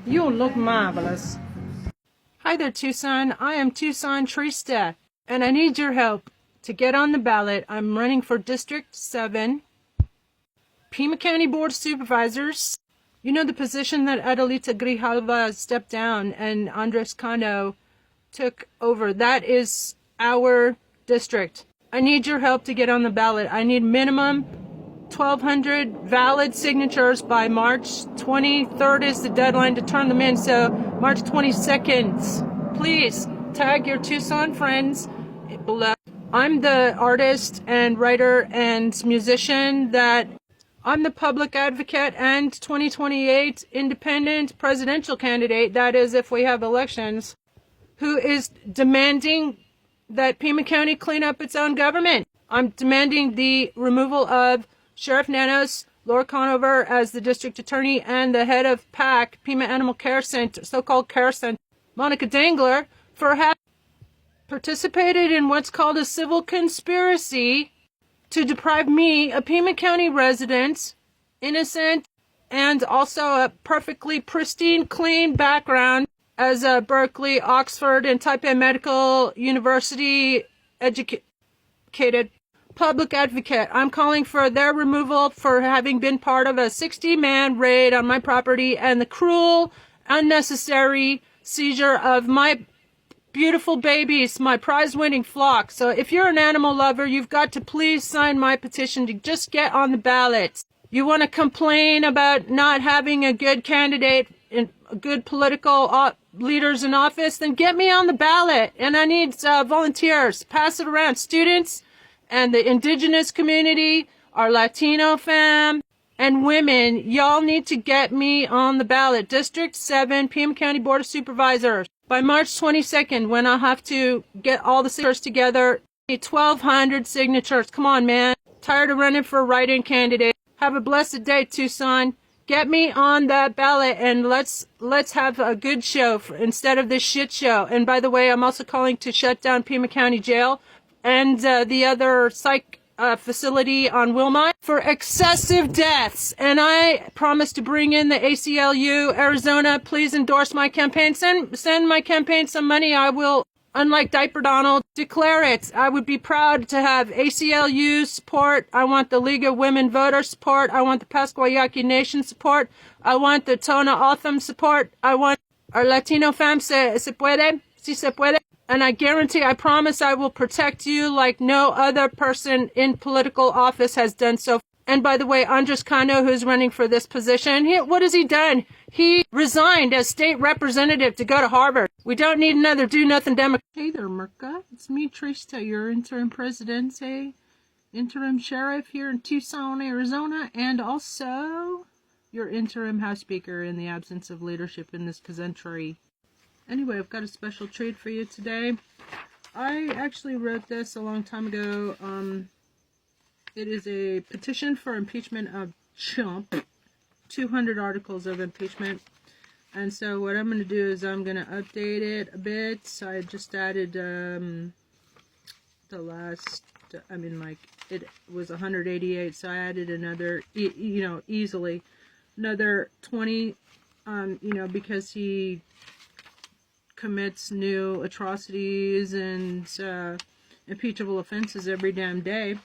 You look marvelous. Hi there, Tucson. I am Tucson Trista, and I need your help to get on the ballot. I'm running for District 7, Pima County Board of Supervisors. You know the position that Adelita Grijalva stepped down and Andres Cano took over. That is our district. I need your help to get on the ballot. I need minimum 1,200 valid signatures by March 23rd is the deadline to turn them in. So March 22nd, please tag your Tucson friends below. I'm the artist and writer and musician that I'm the public advocate and 2028 independent presidential candidate. That is, if we have elections, who is demanding that Pima County clean up its own government. I'm demanding the removal of Sheriff Nanos, Laura Conover as the district attorney, and the head of PAC, Pima Animal Care Center, so-called Care Center, Monica Dangler, for having participated in what's called a civil conspiracy to deprive me, a Pima County resident, innocent, and also a perfectly pristine, clean background as a Berkeley, Oxford, and Taipei Medical University educated public advocate. I'm calling for their removal for having been part of a 60-man raid on my property and the cruel, unnecessary seizure of my beautiful babies, my prize-winning flock. So if you're an animal lover, you've got to please sign my petition to just get on the ballot. You want to complain about not having a good candidate and good political leaders in office, then get me on the ballot. And I need volunteers. Pass it around. Students and the indigenous community, our Latino fam, and women, y'all need to get me on the ballot. District 7, Pima County Board of Supervisors. By March 22nd, when I'll have to get all the signatures together, 1,200 signatures. Come on, man. Tired of running for a write-in candidate. Have a blessed day, Tucson. Get me on that ballot and let's have a good show instead of this shit show. And by the way, I'm also calling to shut down Pima County Jail and the other psych facility on Wilmot for excessive deaths. And I promise to bring in the ACLU Arizona. Please endorse my campaign. Send my campaign some money. I will, unlike Diaper Donald, declare it. I would be proud to have ACLU support. I want the League of Women Voters support. I want the Pascuayaki Nation support. I want the Tona Otham support. I want our Latino fam. Se puede? Si se puede? And I guarantee, I promise I will protect you like no other person in political office has done so. And by the way, Andres Cano, who's running for this position, what has he done? He resigned as state representative to go to Harvard. We don't need another do-nothing Democrat. Hey there, Merca. It's me, Trista, your interim presidente, interim sheriff here in Tucson, Arizona, and also your interim House Speaker in the absence of leadership in this country. Anyway, I've got a special treat for you today. I actually wrote this a long time ago. It is a petition for impeachment of Trump. 200 articles of impeachment. And so what I'm going to do is I'm going to update it a bit. So I just added the last, it was 188. So I added another, easily another 20, because he commits new atrocities and impeachable offenses every damn day,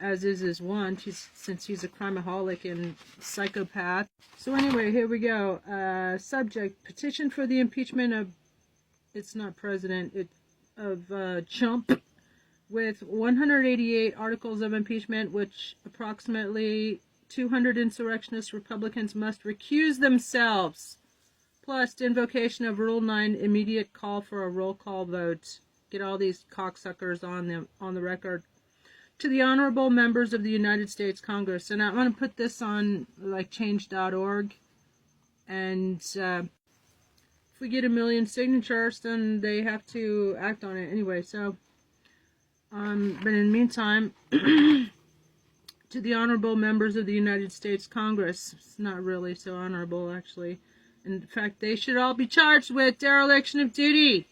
as is his want, since he's a crimeaholic and psychopath. So anyway, here we go. Subject: petition for the impeachment of, it's not president, of Trump, with 188 articles of impeachment, which approximately 200 insurrectionist Republicans must recuse themselves. Plus, invocation of Rule 9, immediate call for a roll call vote. Get all these cocksuckers on the record. To the honorable members of the United States Congress. And I'm going to put this on, like, change.org. And if we get 1 million signatures, then they have to act on it anyway. So, but in the meantime, to the honorable members of the United States Congress. It's not really so honorable, actually. In fact, they should all be charged with dereliction of duty.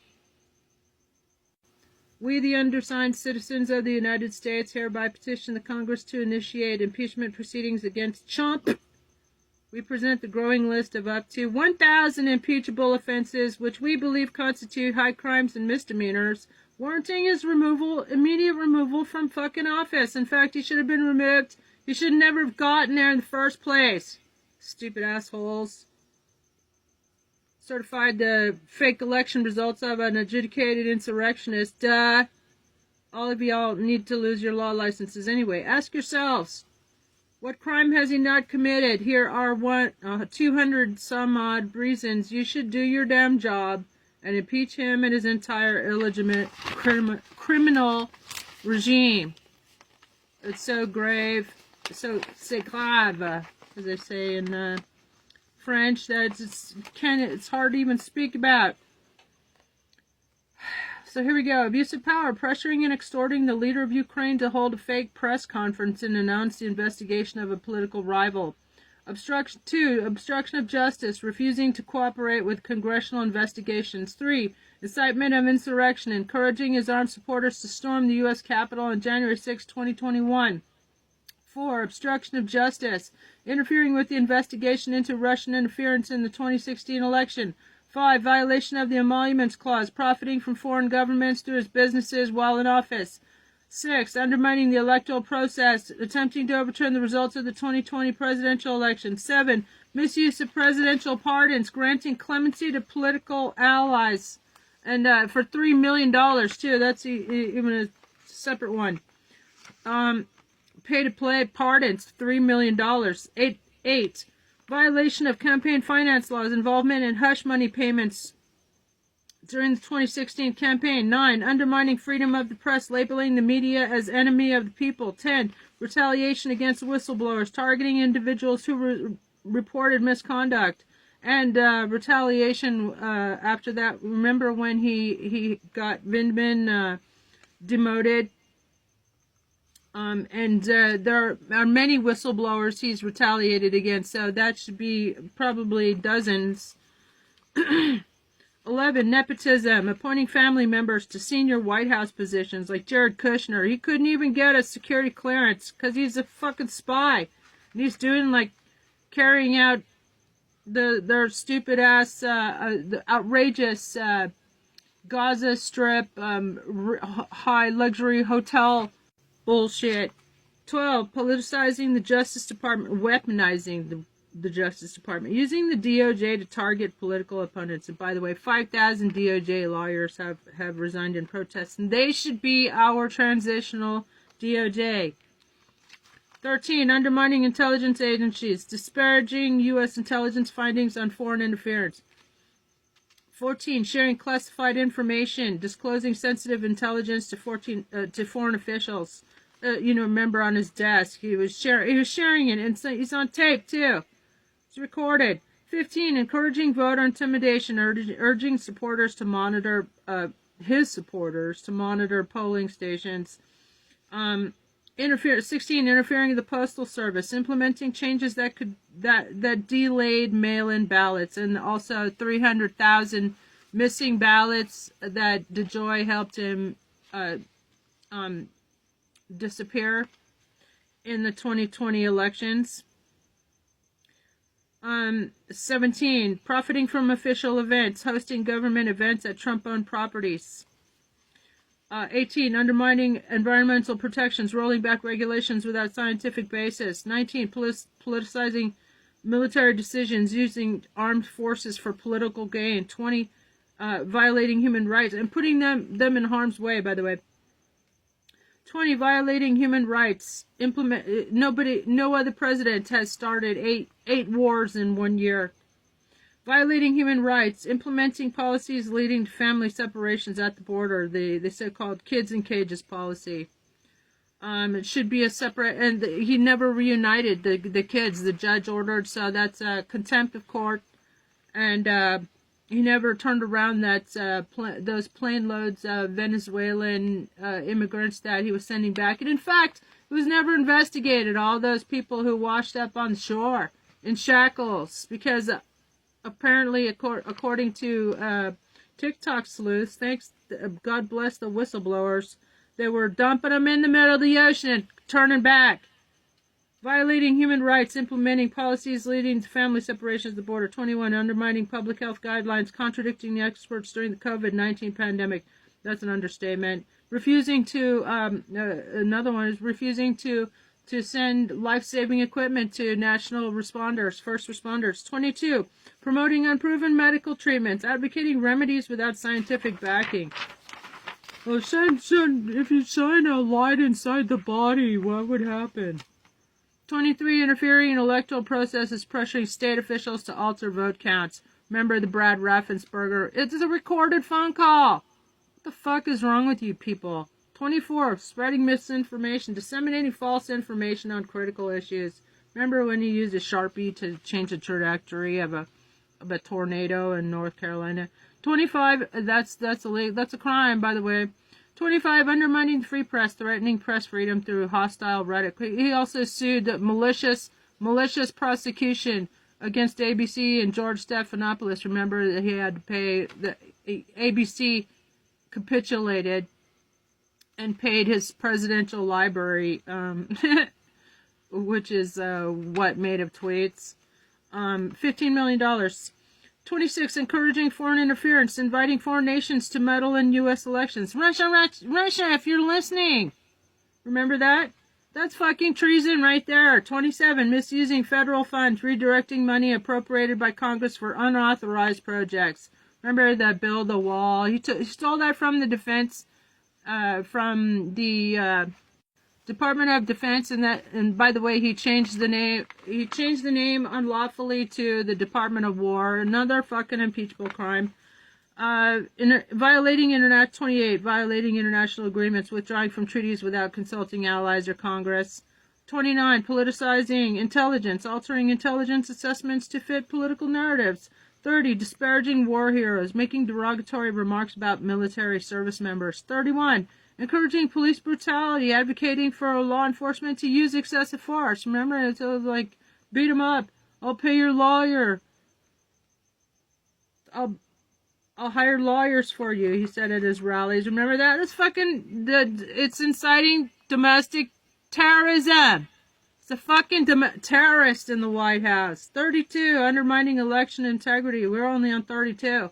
We, the undersigned citizens of the United States, hereby petition the Congress to initiate impeachment proceedings against Trump We present the growing list of up to 1,000 impeachable offenses, which we believe constitute high crimes and misdemeanors, warranting his removal, immediate removal from fucking office. In fact, he should have been removed. He should never have gotten there in the first place. Stupid assholes. Certified the fake election results of an adjudicated insurrectionist. Duh. All of y'all need to lose your law licenses anyway. Ask yourselves, what crime has he not committed? Here are 200 some odd reasons you should do your damn job and impeach him and his entire illegitimate criminal regime. It's so grave, so c'est grave, as they say in French, that it's hard to even speak about. So here we go. Abuse of power, pressuring and extorting the leader of Ukraine to hold a fake press conference and announce the investigation of a political rival. Obstruction of justice, refusing to cooperate with congressional investigations. 3, incitement of insurrection, encouraging his armed supporters to storm the U.S. Capitol on January 6, 2021. 4, obstruction of justice, interfering with the investigation into Russian interference in the 2016 election. 5, violation of the Emoluments Clause, profiting from foreign governments through his businesses while in office. 6, undermining the electoral process, attempting to overturn the results of the 2020 presidential election. 7, misuse of presidential pardons, granting clemency to political allies, and for $3 million too. That's even a separate one. Pay-to-play pardons, $3 million. 8, violation of campaign finance laws, involvement in hush money payments during the 2016 campaign. 9, undermining freedom of the press, labeling the media as enemy of the people. 10, retaliation against whistleblowers, targeting individuals who reported misconduct. And retaliation after that. Remember when he got Vindman demoted? And there are many whistleblowers he's retaliated against, so that should be probably dozens. 11, nepotism, appointing family members to senior White House positions like Jared Kushner. He couldn't even get a security clearance because he's a fucking spy. And he's doing, like, carrying out their stupid ass, the outrageous Gaza Strip high luxury hotel bullshit. 12, politicizing the Justice Department, weaponizing the Justice Department, using the DOJ to target political opponents. And by the way, 5,000 DOJ lawyers have resigned in protest, and they should be our transitional DOJ. 13, undermining intelligence agencies, disparaging U.S. intelligence findings on foreign interference. 14, sharing classified information, disclosing sensitive intelligence to foreign officials. Remember on his desk, he was sharing it, and so he's on tape too. It's recorded. 15, encouraging voter intimidation, urging supporters to monitor polling stations. 16, interfering in the postal service, implementing changes that delayed mail-in ballots, and also 300,000 missing ballots that DeJoy helped him disappear in the 2020 elections. 17, profiting from official events, hosting government events at Trump-owned properties. 18, undermining environmental protections, rolling back regulations without scientific basis. 19, politicizing military decisions, using armed forces for political gain. 20, violating human rights and putting them in harm's way, by the way. 20, violating human rights. No other president has started eight wars in 1 year. Violating human rights, implementing policies leading to family separations at the border, the so-called kids in cages policy. It should be a separate, and he never reunited the kids. The judge ordered, so that's contempt of court, and he never turned around those plane loads of Venezuelan immigrants that he was sending back. And in fact, it was never investigated, all those people who washed up on the shore in shackles, because apparently, according to TikTok sleuths, God bless the whistleblowers, they were dumping them in the middle of the ocean and turning back. Violating human rights, implementing policies leading to family separations at the border. 21, undermining public health guidelines, contradicting the experts during the COVID-19 pandemic. That's an understatement. Refusing to, another one is refusing to send life-saving equipment to national responders, first responders. 22, promoting unproven medical treatments, advocating remedies without scientific backing. Well, if you shine a light inside the body, what would happen? 23, interfering in electoral processes, pressuring state officials to alter vote counts. Remember the Brad Raffensperger? It's a recorded phone call. What the fuck is wrong with you people? 24, spreading misinformation, disseminating false information on critical issues. Remember when you used a Sharpie to change the trajectory of a tornado in North Carolina? 25, that's a crime, by the way. 25, undermining the free press, threatening press freedom through hostile rhetoric. He also sued the malicious prosecution against ABC and George Stephanopoulos. Remember that he had to pay, the ABC capitulated and paid his presidential library, which is what, made of tweets. $15 million. 26, encouraging foreign interference, inviting foreign nations to meddle in U.S. elections. Russia, if you're listening. Remember that? That's fucking treason right there. 27, misusing federal funds, redirecting money appropriated by Congress for unauthorized projects. Remember that build the wall? He stole that from the defense, from the Department of Defense, and by the way, he changed the name unlawfully to the Department of War. Another fucking impeachable crime. Violating 28, violating international agreements, withdrawing from treaties without consulting allies or Congress. 29, politicizing intelligence, altering intelligence assessments to fit political narratives. 30, disparaging war heroes, making derogatory remarks about military service members. 31, encouraging police brutality, advocating for law enforcement to use excessive force. Remember, it's like, beat him up. I'll pay your lawyer. I'll hire lawyers for you, he said at his rallies. Remember that? It's inciting domestic terrorism. It's a fucking terrorist in the White House. 32, undermining election integrity. We're only on 32.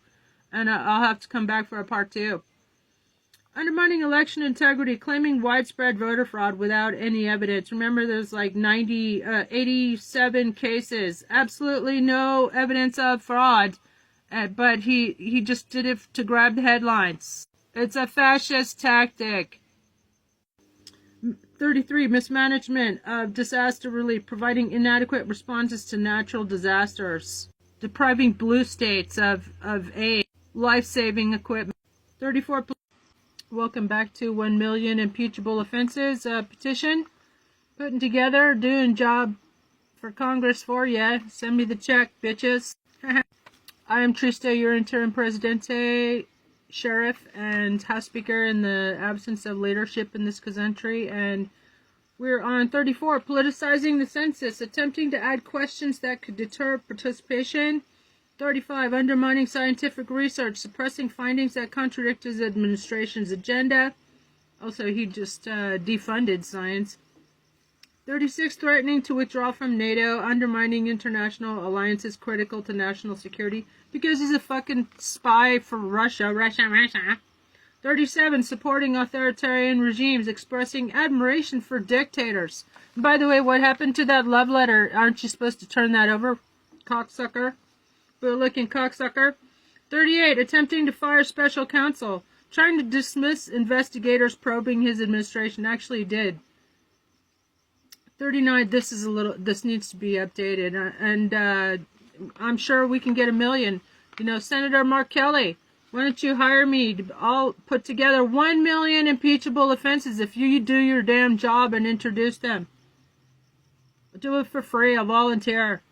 And I'll have to come back for a part 2. Undermining election integrity, claiming widespread voter fraud without any evidence. Remember, there's like 87 cases. Absolutely no evidence of fraud. But he just did it to grab the headlines. It's a fascist tactic. 33, mismanagement of disaster relief, providing inadequate responses to natural disasters. Depriving blue states of aid, life-saving equipment. 34, welcome back to 1 million impeachable offenses petition. Putting together, doing job for Congress for ya. Send me the check, bitches. I am Trista, your interim presidente, sheriff, and House Speaker in the absence of leadership in this country. And we're on 34, politicizing the census, attempting to add questions that could deter participation. 35, undermining scientific research, suppressing findings that contradict his administration's agenda. Also, he just defunded science. 36, threatening to withdraw from NATO, undermining international alliances critical to national security because he's a fucking spy for Russia. 37, supporting authoritarian regimes, expressing admiration for dictators. And by the way, what happened to that love letter? Aren't you supposed to turn that over, cocksucker? Bootlicking cocksucker. 38, attempting to fire special counsel, trying to dismiss investigators probing his administration. Actually did. 39, this needs to be updated, and I'm sure we can get 1 million. You know, Senator Mark Kelly, why don't you hire me to all put together 1 million impeachable offenses if you do your damn job and introduce them. I'll do it for free, I'll volunteer.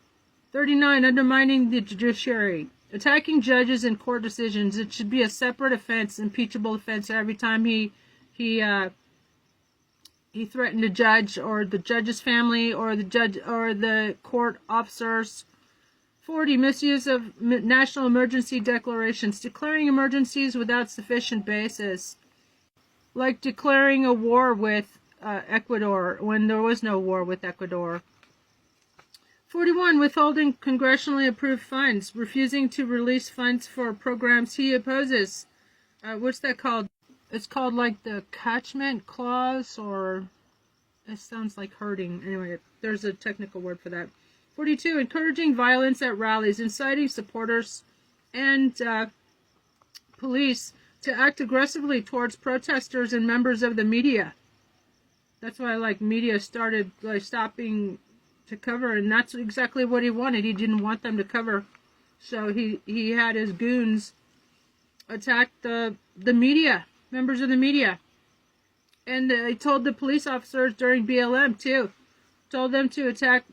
39, undermining the judiciary, attacking judges and court decisions. It should be a separate offense, impeachable offense, every time he threatened a judge or the judge's family or the judge or the court officers. 40, misuse of national emergency declarations, declaring emergencies without sufficient basis, like declaring a war with Ecuador when there was no war with Ecuador. 41. Withholding congressionally approved funds, refusing to release funds for programs he opposes. What's that called? It's called like the catchment clause, or it sounds like hurting. Anyway, there's a technical word for that. 42. Encouraging violence at rallies, inciting supporters and police to act aggressively towards protesters and members of the media. That's why media started stopping to cover, and that's exactly what he wanted. He didn't want them to cover, so he had his goons attack the media, members of the media. And he told the police officers during BLM too, told them to attack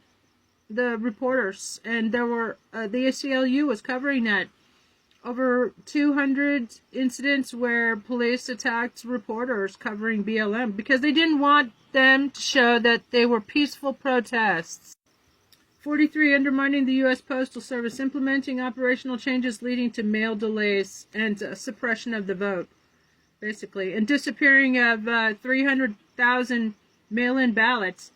the reporters, and there were the ACLU was covering that. Over 200 incidents where police attacked reporters covering BLM because they didn't want them to show that they were peaceful protests. 43. Undermining the U.S. Postal Service, implementing operational changes leading to mail delays and suppression of the vote, basically, and disappearing of 300,000 mail-in ballots.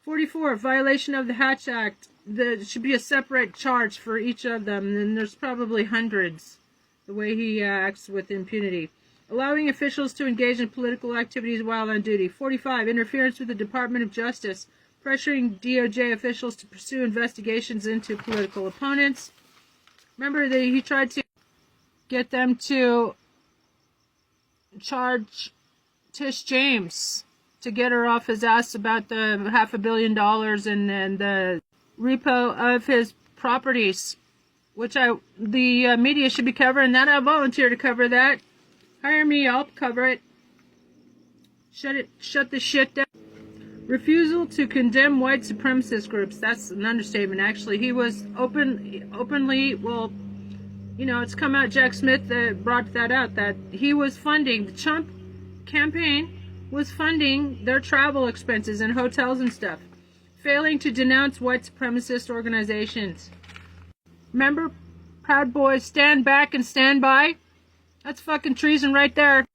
44. Violation of the Hatch Act. There should be a separate charge for each of them, and there's probably hundreds, the way he acts with impunity. Allowing officials to engage in political activities while on duty. 45. Interference with the Department of Justice, pressuring DOJ officials to pursue investigations into political opponents. Remember that he tried to get them to charge Tish James to get her off his ass about the $500 million and the repo of his properties, which the media should be covering that. I volunteer to cover that. Hire me, I'll cover it. Shut the shit down. Refusal to condemn white supremacist groups. That's an understatement, actually. He was openly, well, it's come out, Jack Smith brought that out, that he was funding, the Trump campaign was funding their travel expenses and hotels and stuff. Failing to denounce white supremacist organizations. Remember, Proud Boys, stand back and stand by? That's fucking treason right there.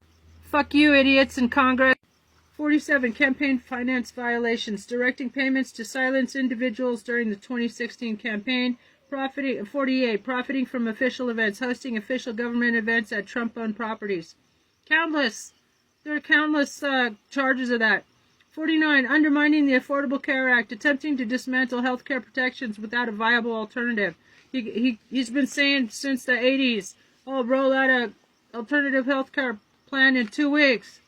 Fuck you, idiots in Congress. 47. Campaign finance violations, directing payments to silence individuals during the 2016 campaign. 48. Profiting from official events, hosting official government events at Trump-owned properties. Countless. There are countless charges of that. 49. Undermining the Affordable Care Act, attempting to dismantle health care protections without a viable alternative. He's been saying since the 80s, roll out a alternative health care plan in 2 weeks.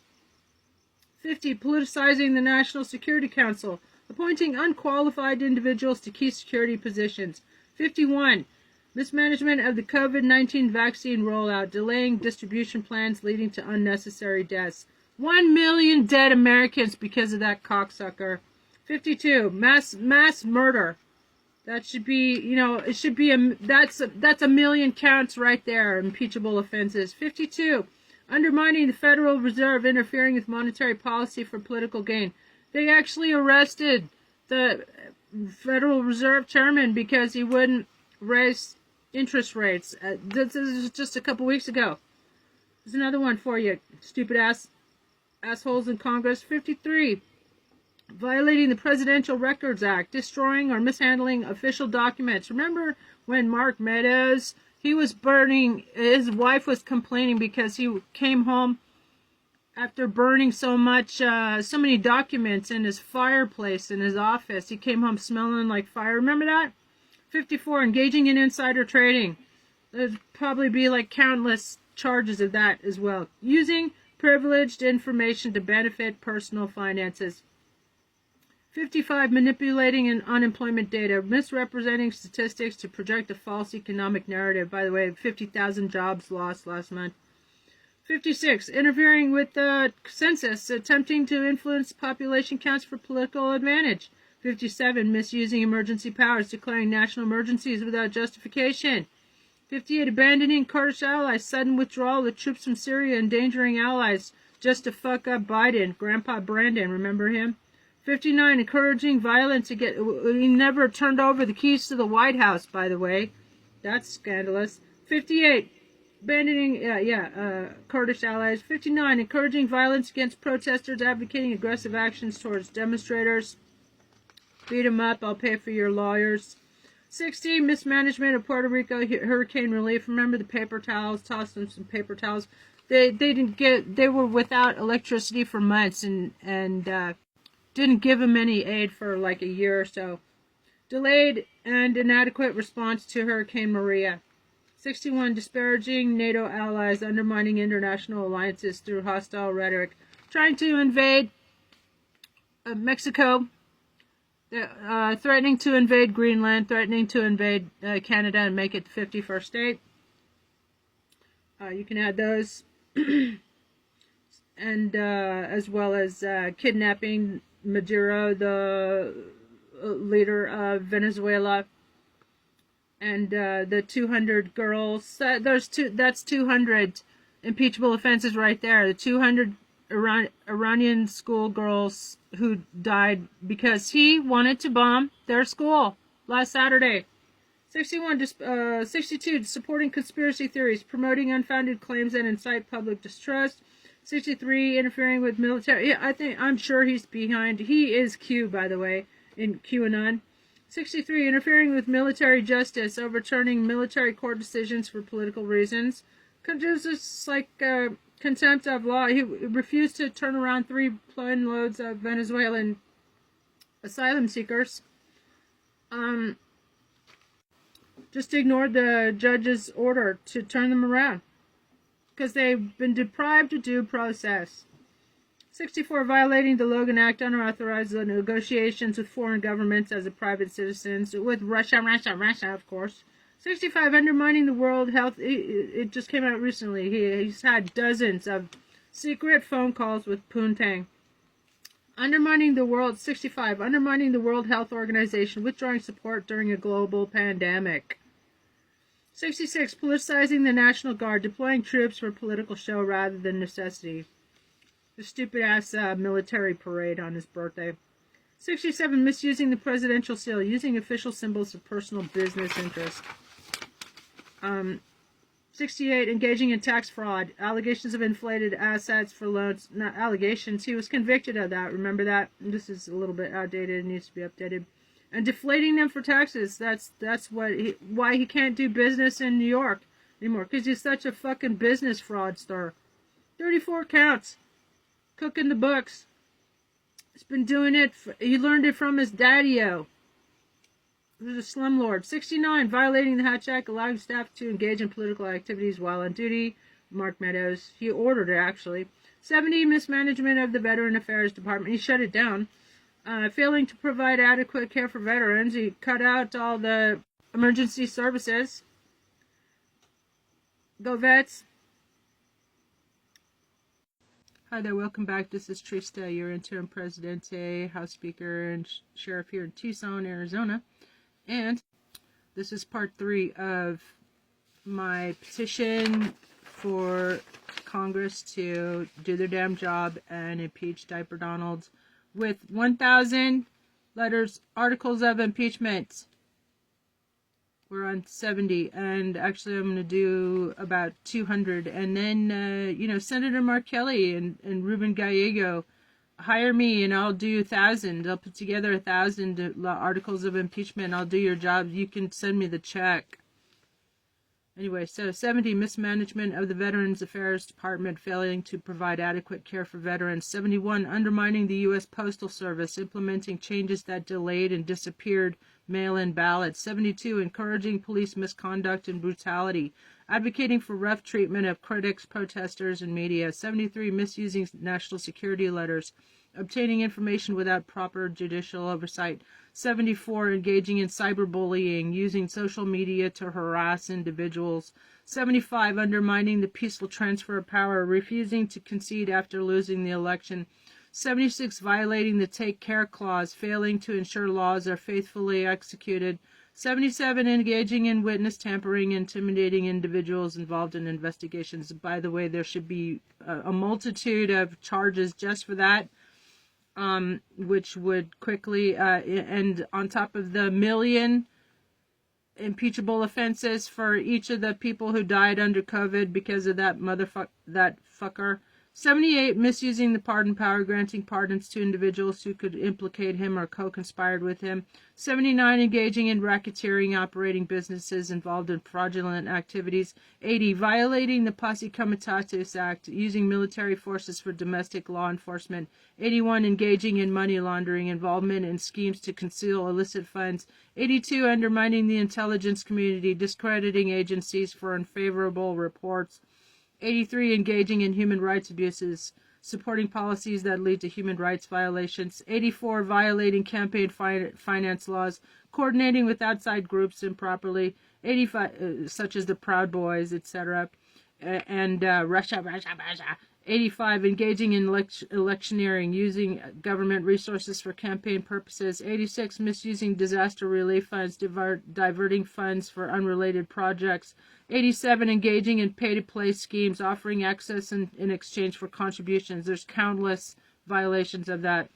50. Politicizing the National Security Council, appointing unqualified individuals to key security positions. 51. Mismanagement of the COVID-19 vaccine rollout, delaying distribution plans leading to unnecessary deaths. 1 million dead Americans because of that cocksucker. 52. Mass murder. That should be, it should be that's a million counts right there, impeachable offenses. 52. Undermining the Federal Reserve, interfering with monetary policy for political gain. They actually arrested the Federal Reserve chairman because he wouldn't raise interest rates. This is just a couple weeks ago. There's another one for you, stupid assholes in Congress. 53. Violating the Presidential Records Act, destroying or mishandling official documents. Remember when Mark Meadows, he was burning, his wife was complaining because he came home after burning so many documents in his fireplace in his office. He came home smelling like fire. Remember that? 54. Engaging in insider trading. There'd probably be countless charges of that as well. Using privileged information to benefit personal finances. 55. Manipulating unemployment data, misrepresenting statistics to project a false economic narrative. By the way, 50,000 jobs lost last month. 56. Interfering with the census, attempting to influence population counts for political advantage. 57. Misusing emergency powers, declaring national emergencies without justification. 58. Abandoning Kurdish allies, sudden withdrawal of troops from Syria, endangering allies just to fuck up Biden. Grandpa Brandon, remember him? 59. Encouraging violence against. He never turned over the keys to the White House, by the way. That's scandalous. 58. abandoning, Kurdish allies. 59, encouraging violence against protesters, advocating aggressive actions towards demonstrators. Beat them up, I'll pay for your lawyers. 60, mismanagement of Puerto Rico hurricane relief. Remember the paper towels? Toss them some paper towels. They were without electricity for months and didn't give them any aid for like a year or so. Delayed and inadequate response to Hurricane Maria. 61, disparaging NATO allies, undermining international alliances through hostile rhetoric. Trying to invade Mexico, threatening to invade Greenland, threatening to invade Canada and make it the 51st state. You can add those. And as well as kidnapping Maduro, the leader of Venezuela, and the 200 girls. That's 200 impeachable offenses right there. The 200 Iranian schoolgirls who died because he wanted to bomb their school last Saturday. 62, supporting conspiracy theories, promoting unfounded claims that incite public distrust. 63, interfering with military. Yeah, I'm sure he's behind. He is Q, by the way, in QAnon. 63, interfering with military justice, overturning military court decisions for political reasons. Just like contempt of law. He refused to turn around 3 plane loads of Venezuelan asylum seekers. Just ignored the judge's order to turn them around because they've been deprived of due process. 64, violating the Logan Act, unauthorized negotiations with foreign governments as a private citizen, with Russia, of course. 65, undermining the World Health. It just came out recently. He's had dozens of secret phone calls with Poontang. 65, undermining the World Health Organization, withdrawing support during a global pandemic. 66, politicizing the National Guard, deploying troops for political show rather than necessity. The stupid-ass military parade on his birthday. 67, misusing the presidential seal, using official symbols of personal business interest. 68, engaging in tax fraud, allegations of inflated assets for loans. Not allegations, he was convicted of that. Remember that? This is a little bit outdated and needs to be updated. And deflating them for taxes. That's why he can't do business in New York anymore, because he's such a fucking business fraudster. 34 counts. Cooking the books. He's been doing it. He learned it from his daddy-o. He was a slumlord. 69, violating the Hatch Act, allowing staff to engage in political activities while on duty. Mark Meadows. He ordered it, actually. 70, mismanagement of the Veteran Affairs Department. He shut it down. Failing to provide adequate care for veterans. He cut out all the emergency services. Go Vets. Hi there, welcome back. This is Trista, your interim presidente, House Speaker, and Sheriff here in Tucson, Arizona. And this is part 3 of my petition for Congress to do their damn job and impeach Diaper Donald with 1,000 articles of impeachment. We're on 70, and actually I'm going to do about 200. And then, Senator Mark Kelly and Ruben Gallego, hire me and I'll do 1,000. I'll put together 1,000 articles of impeachment. I'll do your job. You can send me the check. Anyway, so 70, mismanagement of the Veterans Affairs Department, failing to provide adequate care for veterans. 71, undermining the U.S. Postal Service, implementing changes that delayed and disappeared mail-in ballots. 72, encouraging police misconduct and brutality, advocating for rough treatment of critics, protesters, and media. 73, misusing national security letters, obtaining information without proper judicial oversight. 74, engaging in cyberbullying, using social media to harass individuals. 75, undermining the peaceful transfer of power, refusing to concede after losing the election. 76, violating the Take Care Clause, failing to ensure laws are faithfully executed. 77, engaging in witness tampering, intimidating individuals involved in investigations. By the way, there should be a multitude of charges just for that. Which would quickly, and on top of the million impeachable offenses for each of the people who died under COVID because of that fucker. 78, misusing the pardon power, granting pardons to individuals who could implicate him or co-conspired with him. 79, engaging in racketeering, operating businesses involved in fraudulent activities. 80, violating the Posse Comitatus Act, using military forces for domestic law enforcement. 81, engaging in money laundering, involvement in schemes to conceal illicit funds. 82, undermining the intelligence community, discrediting agencies for unfavorable reports. 83, engaging in human rights abuses, supporting policies that lead to human rights violations. 84, violating campaign finance laws, coordinating with outside groups improperly. 85, such as the Proud Boys, etc. And Russia. 85, engaging in electioneering, using government resources for campaign purposes. 86, misusing disaster relief funds, diverting funds for unrelated projects. 87, engaging in pay-to-play schemes, offering access in exchange for contributions. There's countless violations of that.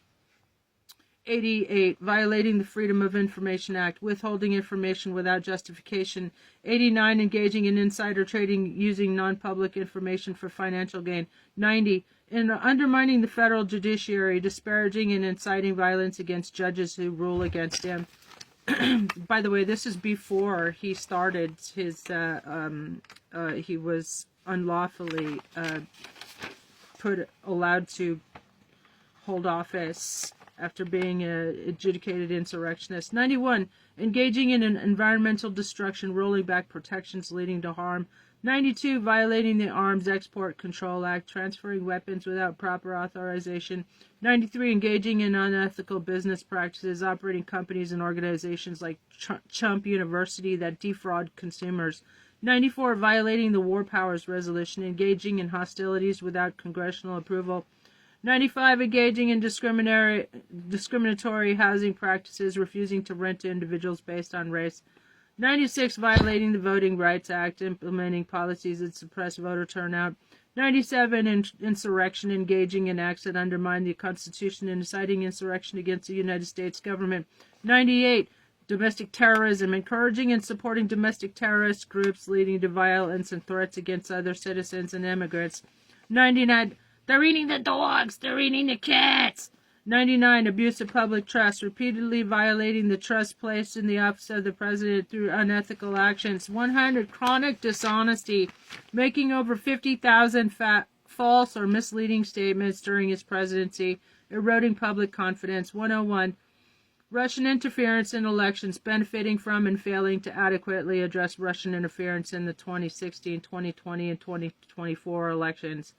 88, violating the Freedom of Information Act, withholding information without justification. 89, engaging in insider trading using non-public information for financial gain. 90, undermining the federal judiciary, disparaging and inciting violence against judges who rule against him. By the way, this is before he started his, he was unlawfully allowed to hold office after being an adjudicated insurrectionist. 91, engaging in an environmental destruction, rolling back protections leading to harm. 92, violating the Arms Export Control Act, transferring weapons without proper authorization. 93, engaging in unethical business practices, operating companies and organizations like Chump University that defraud consumers. 94, violating the War Powers Resolution, engaging in hostilities without congressional approval. 95, engaging in discriminatory housing practices, refusing to rent to individuals based on race. 96, violating the Voting Rights Act, implementing policies that suppress voter turnout. 97, insurrection, engaging in acts that undermine the Constitution and inciting insurrection against the United States government. 98, domestic terrorism, encouraging and supporting domestic terrorist groups leading to violence and threats against other citizens and immigrants. 99, they're eating the dogs, they're eating the cats. 99, abuse of public trust, repeatedly violating the trust placed in the office of the president through unethical actions. 100, chronic dishonesty, making over 50,000 false or misleading statements during his presidency, eroding public confidence. 101, Russian interference in elections, benefiting from and failing to adequately address Russian interference in the 2016, 2020, and 2024 elections.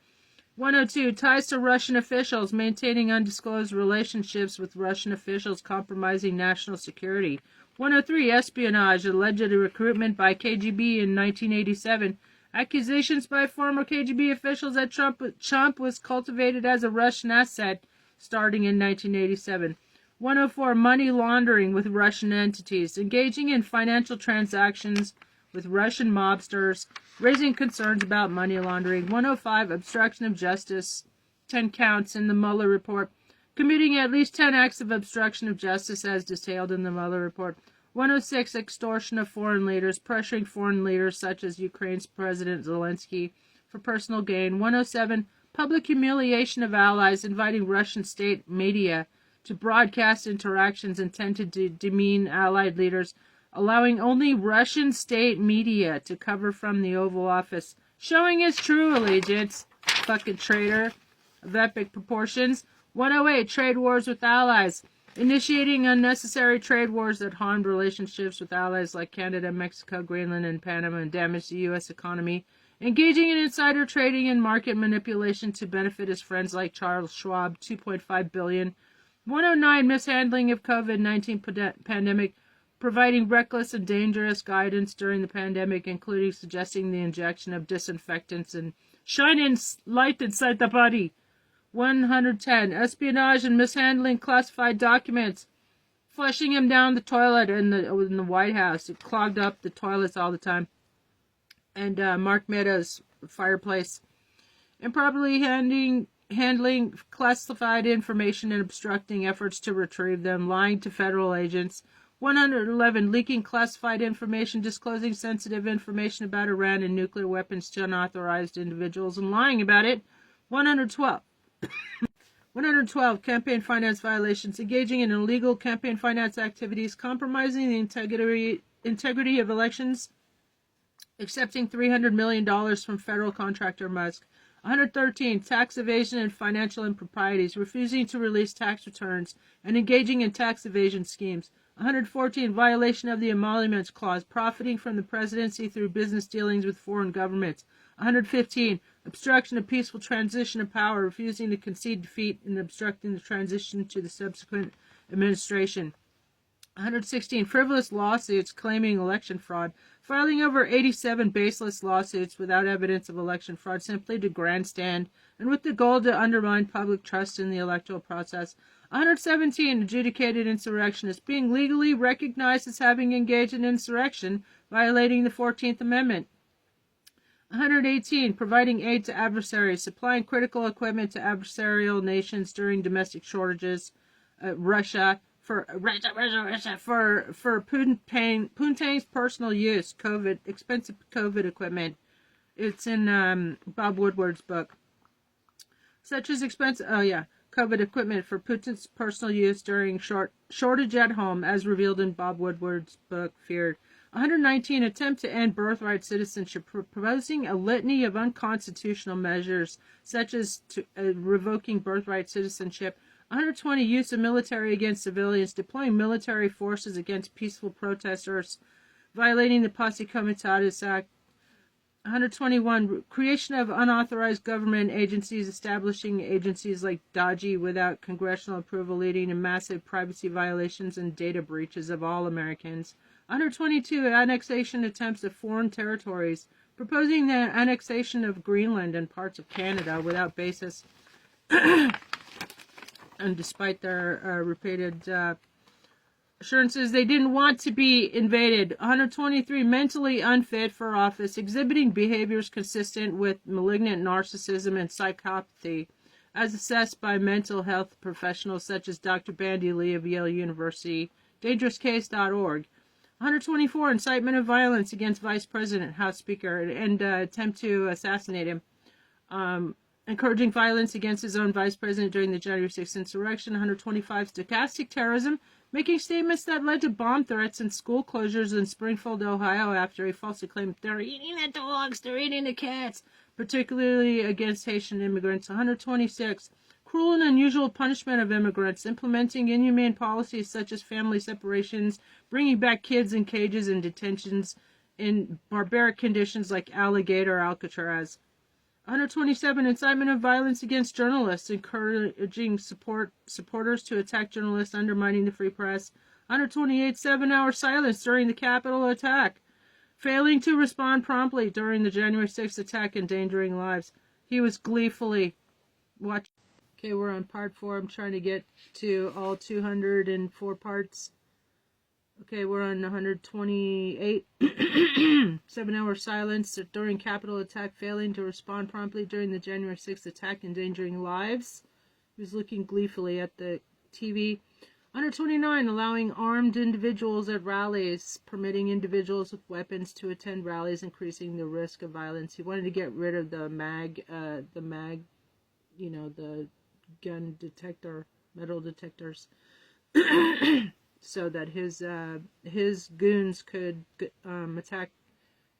102, ties to Russian officials, maintaining undisclosed relationships with Russian officials compromising national security. 103, espionage, alleged recruitment by KGB in 1987. Accusations by former KGB officials that Trump was cultivated as a Russian asset starting in 1987. 104, money laundering with Russian entities, engaging in financial transactions with Russian mobsters, raising concerns about money laundering. 105, obstruction of justice, 10 counts in the Mueller report, committing at least 10 acts of obstruction of justice as detailed in the Mueller report. 106, extortion of foreign leaders, pressuring foreign leaders such as Ukraine's President Zelensky for personal gain. 107, public humiliation of allies, inviting Russian state media to broadcast interactions intended to demean allied leaders, allowing only Russian state media to cover from the Oval Office, showing his true allegiance, fucking traitor of epic proportions. 108, trade wars with allies, initiating unnecessary trade wars that harmed relationships with allies like Canada, Mexico, Greenland, and Panama and damaged the U.S. economy, engaging in insider trading and market manipulation to benefit his friends like Charles Schwab, $2.5 billion. 109, mishandling of COVID-19 pandemic, providing reckless and dangerous guidance during the pandemic, including suggesting the injection of disinfectants and shining light inside the body. 110, espionage and mishandling classified documents, flushing him down the toilet in the White House. It clogged up the toilets all the time. And Mark Meadows' fireplace. Improperly handling classified information and obstructing efforts to retrieve them, lying to federal agents. 111, leaking classified information, disclosing sensitive information about Iran and nuclear weapons to unauthorized individuals and lying about it. 112. 112, campaign finance violations, engaging in illegal campaign finance activities, compromising the integrity of elections, accepting $300 million from federal contractor Musk. 113, tax evasion and financial improprieties, refusing to release tax returns and engaging in tax evasion schemes. 114, violation of the Emoluments Clause, profiting from the presidency through business dealings with foreign governments. 115, obstruction of peaceful transition of power, refusing to concede defeat and obstructing the transition to the subsequent administration. 116, frivolous lawsuits claiming election fraud, filing over 87 baseless lawsuits without evidence of election fraud simply to grandstand and with the goal to undermine public trust in the electoral process. 117, adjudicated insurrectionists, being legally recognized as having engaged in insurrection, violating the 14th Amendment. 118, providing aid to adversaries, supplying critical equipment to adversarial nations during domestic shortages. Russia for Putin's personal use, expensive COVID equipment. It's in Bob Woodward's book. Such as COVID equipment for Putin's personal use during shortage at home, as revealed in Bob Woodward's book, Feared. 119, attempt to end birthright citizenship, proposing a litany of unconstitutional measures, such as revoking birthright citizenship. 120, use of military against civilians, deploying military forces against peaceful protesters, violating the Posse Comitatus Act. 121, creation of unauthorized government agencies, establishing agencies like DOGI without congressional approval, leading to massive privacy violations and data breaches of all Americans. 122, annexation attempts of foreign territories, proposing the annexation of Greenland and parts of Canada without basis and despite their repeated assurances they didn't want to be invaded. 123, mentally unfit for office, exhibiting behaviors consistent with malignant narcissism and psychopathy, as assessed by mental health professionals such as Dr. Bandy Lee of Yale University, dangerouscase.org. 124, incitement of violence against Vice President, House Speaker, and attempt to assassinate him. Encouraging violence against his own Vice President during the January 6th insurrection. 125, stochastic terrorism, making statements that led to bomb threats and school closures in Springfield, Ohio, after he falsely claimed they're eating the dogs, they're eating the cats, particularly against Haitian immigrants. 126, cruel and unusual punishment of immigrants, implementing inhumane policies such as family separations, bringing back kids in cages and detentions in barbaric conditions like Alligator or Alcatraz. 127, incitement of violence against journalists, encouraging supporters to attack journalists, undermining the free press. 128, 7-hour silence during the Capitol attack, failing to respond promptly during the January 6th attack, endangering lives. He was gleefully watching. Okay, we're on part 4. I'm trying to get to all 204 parts. Okay, we're on 128. 7-hour silence during Capitol attack, failing to respond promptly during the January 6th attack, endangering lives. He was looking gleefully at the TV. 129, allowing armed individuals at rallies, permitting individuals with weapons to attend rallies, increasing the risk of violence. He wanted to get rid of the the gun detector, metal detectors. So that his goons could attack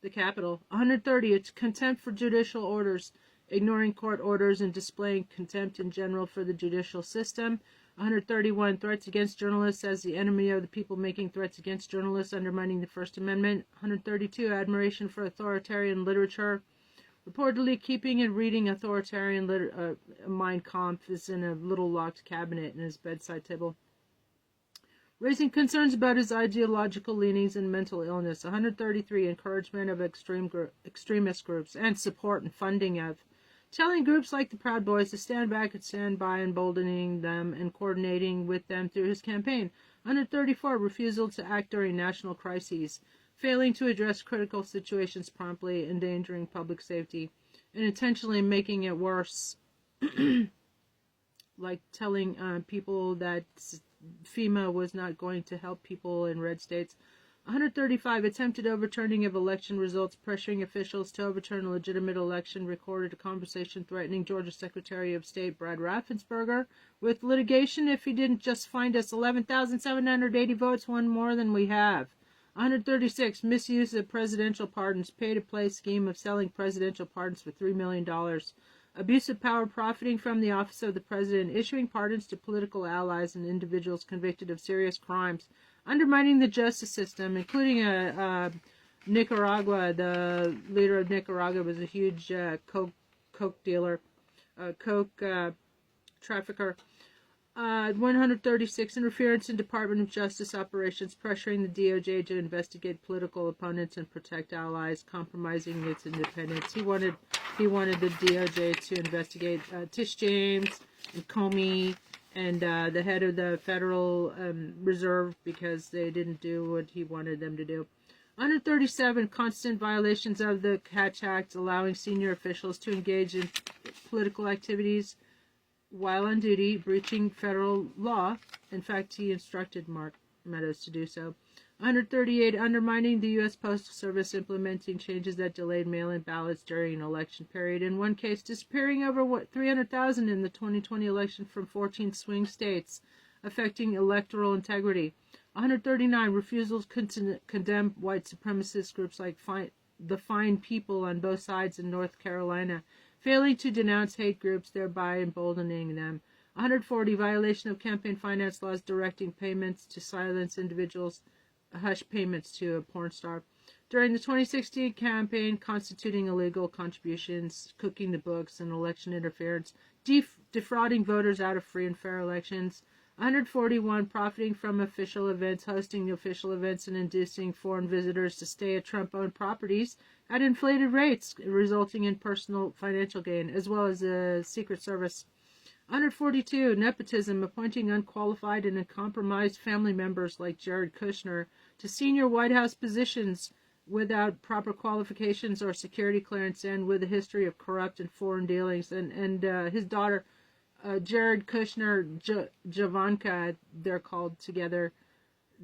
the Capitol. 130, it's contempt for judicial orders, ignoring court orders and displaying contempt in general for the judicial system. 131, threats against journalists as the enemy of the people, making threats against journalists, undermining the First Amendment. 132, admiration for authoritarian literature, reportedly keeping and reading authoritarian Mein Kampf is in a little locked cabinet in his bedside table. Raising concerns about his ideological leanings and mental illness. 133, encouragement of extremist groups and support and funding of. Telling groups like the Proud Boys to stand back and stand by, emboldening them and coordinating with them through his campaign. 134, refusal to act during national crises. Failing to address critical situations promptly, endangering public safety, and intentionally making it worse. Like telling people that FEMA was not going to help people in red states. 135, attempted overturning of election results, pressuring officials to overturn a legitimate election, recorded a conversation threatening Georgia Secretary of State Brad Raffensperger with litigation if he didn't just find us 11,780 votes, one more than we have. 136, misuse of presidential pardons, pay-to-play scheme of selling presidential pardons for $3 million. Abuse of power, profiting from the office of the president, issuing pardons to political allies and individuals convicted of serious crimes, undermining the justice system, including Nicaragua. The leader of Nicaragua was a huge coke dealer, coke trafficker. 136, interference in Department of Justice operations, pressuring the DOJ to investigate political opponents and protect allies, compromising its independence. He wanted the DOJ to investigate Tish James and Comey and the head of the Federal Reserve because they didn't do what he wanted them to do. 137, constant violations of the Hatch Act, allowing senior officials to engage in political activities while on duty, breaching federal law. In fact, he instructed Mark Meadows to do so. 138, undermining the U.S. Postal Service, implementing changes that delayed mail-in ballots during an election period. In one case, disappearing over 300,000 in the 2020 election from 14 swing states, affecting electoral integrity. 139, refusals to condemn white supremacist groups like the Fine People on both sides in North Carolina, failing to denounce hate groups, thereby emboldening them. 140, violation of campaign finance laws directing payments to silence individuals, hush payments to a porn star. During the 2016 campaign, constituting illegal contributions, cooking the books, and election interference, defrauding voters out of free and fair elections. 141, profiting from official events, hosting official events, and inducing foreign visitors to stay at Trump-owned properties at inflated rates, resulting in personal financial gain, as well as the Secret Service. 142, nepotism, appointing unqualified and uncompromised family members like Jared Kushner to senior White House positions without proper qualifications or security clearance, and with a history of corrupt and foreign dealings. And his daughter, Jared Kushner, Javanka, they're called together.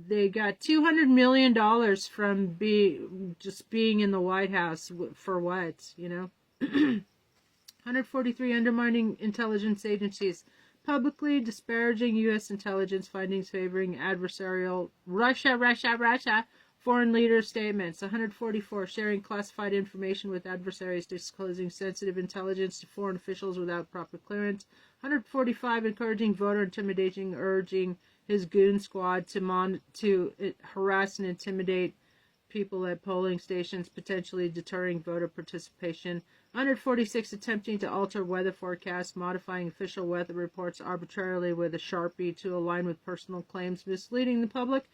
They got $200 million from being in the White House. For what, you know? 143, undermining intelligence agencies, publicly disparaging U.S. intelligence findings favoring adversarial Russia, foreign leader statements. 144, sharing classified information with adversaries, disclosing sensitive intelligence to foreign officials without proper clearance. 145, encouraging voter intimidation, urging his goon squad to harass and intimidate people at polling stations, potentially deterring voter participation. 146, attempting to alter weather forecasts, modifying official weather reports arbitrarily with a Sharpie to align with personal claims, misleading the public.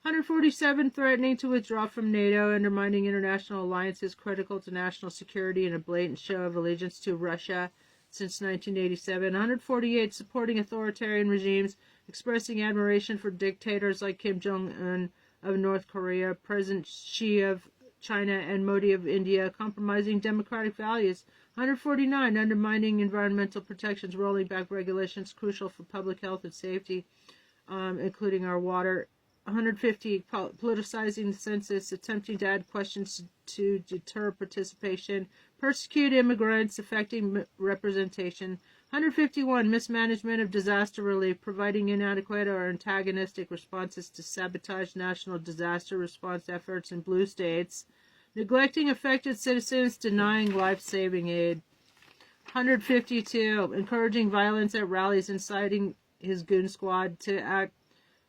147, threatening to withdraw from NATO, undermining international alliances critical to national security, and a blatant show of allegiance to Russia since 1987. 148, supporting authoritarian regimes, expressing admiration for dictators like Kim Jong-un of North Korea, President Xi of China, and Modi of India, compromising democratic values. 149, undermining environmental protections, rolling back regulations crucial for public health and safety, including our water. 150, politicizing the census, attempting to add questions to deter participation, persecute immigrants, affecting representation. 151, mismanagement of disaster relief, providing inadequate or antagonistic responses to sabotage national disaster response efforts in blue states, neglecting affected citizens, denying life-saving aid. 152, encouraging violence at rallies, inciting his goon squad to act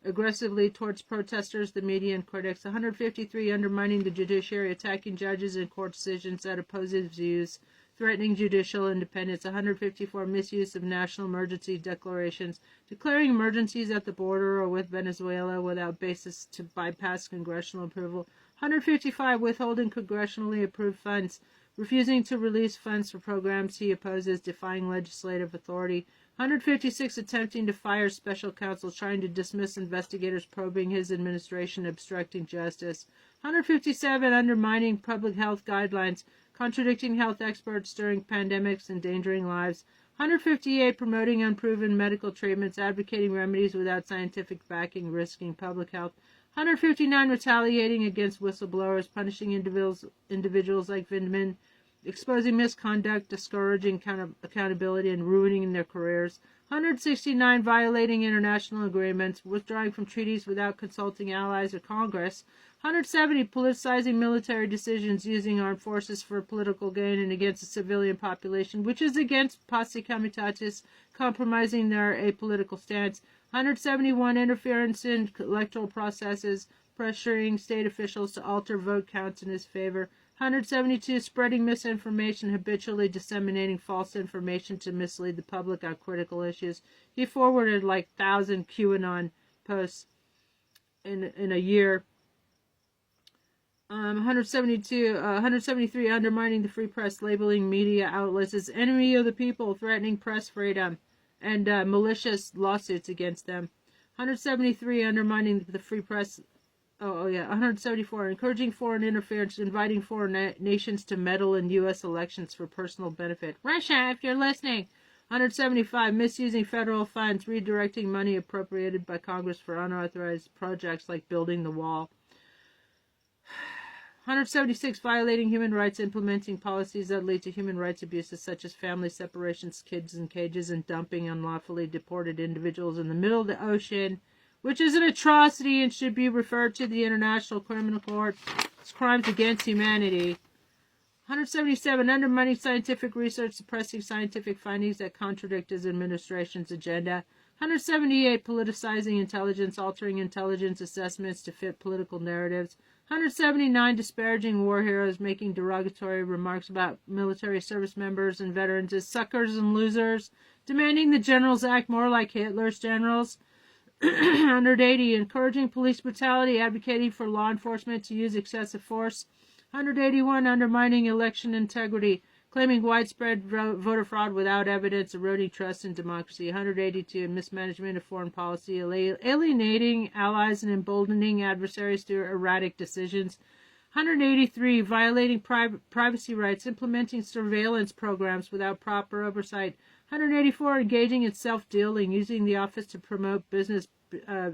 aggressively towards protesters, the media, and critics. 153, undermining the judiciary, attacking judges and court decisions that oppose his views, threatening judicial independence. 154, misuse of national emergency declarations, declaring emergencies at the border or with Venezuela without basis to bypass congressional approval. 155, withholding congressionally approved funds, refusing to release funds for programs he opposes, defying legislative authority. 156, attempting to fire special counsel, trying to dismiss investigators probing his administration, obstructing justice. 157, undermining public health guidelines, contradicting health experts during pandemics, endangering lives. 158, promoting unproven medical treatments, advocating remedies without scientific backing, risking public health. 159, retaliating against whistleblowers, punishing individuals like Vindman, exposing misconduct, discouraging accountability, and ruining their careers. 169, violating international agreements, withdrawing from treaties without consulting allies or Congress. 170, politicizing military decisions, using armed forces for political gain and against the civilian population, which is against posse comitatus, compromising their apolitical stance. 171, interference in electoral processes, pressuring state officials to alter vote counts in his favor. 172, spreading misinformation, habitually disseminating false information to mislead the public on critical issues. He forwarded like 1,000 QAnon posts in a year. 173, undermining the free press, labeling media outlets as enemy of the people, threatening press freedom, and malicious lawsuits against them. 173, undermining the free press. 174, encouraging foreign interference, inviting foreign nations to meddle in U.S. elections for personal benefit. Russia, if you're listening. 175, misusing federal funds, redirecting money appropriated by Congress for unauthorized projects like building the wall. 176, violating human rights, implementing policies that lead to human rights abuses such as family separations, kids in cages, and dumping unlawfully deported individuals in the middle of the ocean, which is an atrocity and should be referred to the International Criminal Court. It's crimes against humanity. 177, undermining scientific research, suppressing scientific findings that contradict his administration's agenda. 178, politicizing intelligence, altering intelligence assessments to fit political narratives. 179, disparaging war heroes, making derogatory remarks about military service members and veterans as suckers and losers, demanding the generals act more like Hitler's generals. 180, encouraging police brutality, advocating for law enforcement to use excessive force. 181, undermining election integrity, claiming widespread voter fraud without evidence, eroding trust in democracy. 182, mismanagement of foreign policy, alienating allies and emboldening adversaries through erratic decisions. 183, violating privacy rights, implementing surveillance programs without proper oversight. 184, engaging in self-dealing, using the office to promote business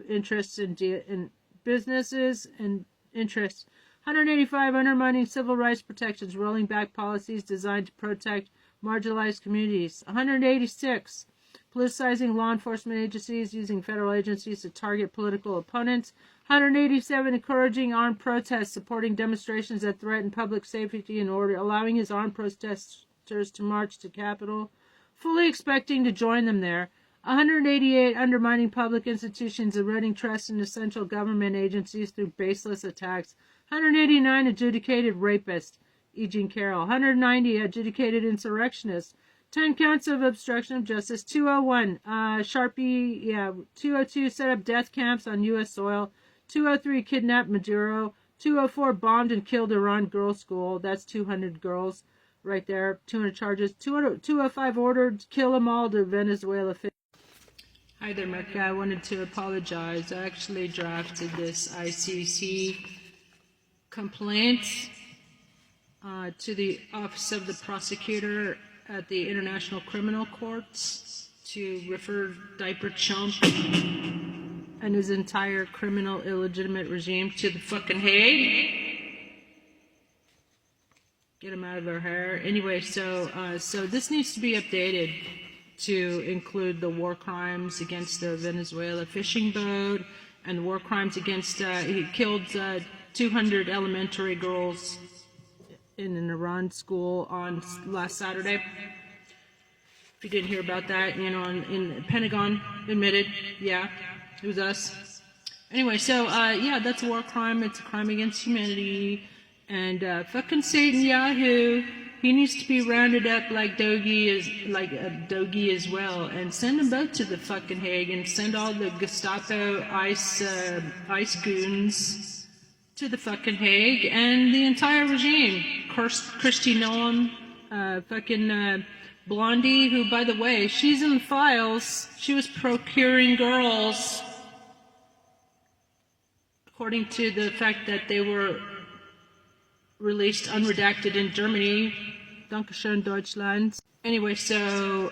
interests in businesses and interests. 185, undermining civil rights protections, rolling back policies designed to protect marginalized communities. 186, politicizing law enforcement agencies, using federal agencies to target political opponents. 187, encouraging armed protests, supporting demonstrations that threaten public safety and order, allowing his armed protesters to march to Capitol, fully expecting to join them there. 188, undermining public institutions, eroding trust in essential government agencies through baseless attacks. 189, adjudicated rapist, E. Jean Carroll. 190, adjudicated insurrectionist. 10 counts of obstruction of justice. 201, Sharpie, 202, set up death camps on U.S. soil. 203, kidnapped Maduro. 204, bombed and killed Iran girls' school. That's 200 girls right there. 200 charges. 205, ordered kill them all to Venezuela. Hi there, Mecca. I wanted to apologize. I actually drafted this ICC complaint to the Office of the Prosecutor at the International Criminal Courts to refer Diaper Chump and his entire criminal illegitimate regime to the fucking Hague. Get him out of their hair. Anyway, so this needs to be updated to include the war crimes against the Venezuela fishing boat and the war crimes against, he killed 200 elementary girls in an Iran school on last Saturday. If you didn't hear about that, you know, in Pentagon admitted, yeah, it was us. Anyway, so, yeah, that's a war crime. It's a crime against humanity. And fucking Satan Yahoo, he needs to be rounded up like Dogie as well, and send them both to the fucking Hague, and send all the Gestapo ICE goons to the fucking Hague, and the entire regime. Kristi Noem, Blondie, who, by the way, she's in the files. She was procuring girls, according to the fact that they were released unredacted in Germany. Dankeschön, Deutschland. Anyway, so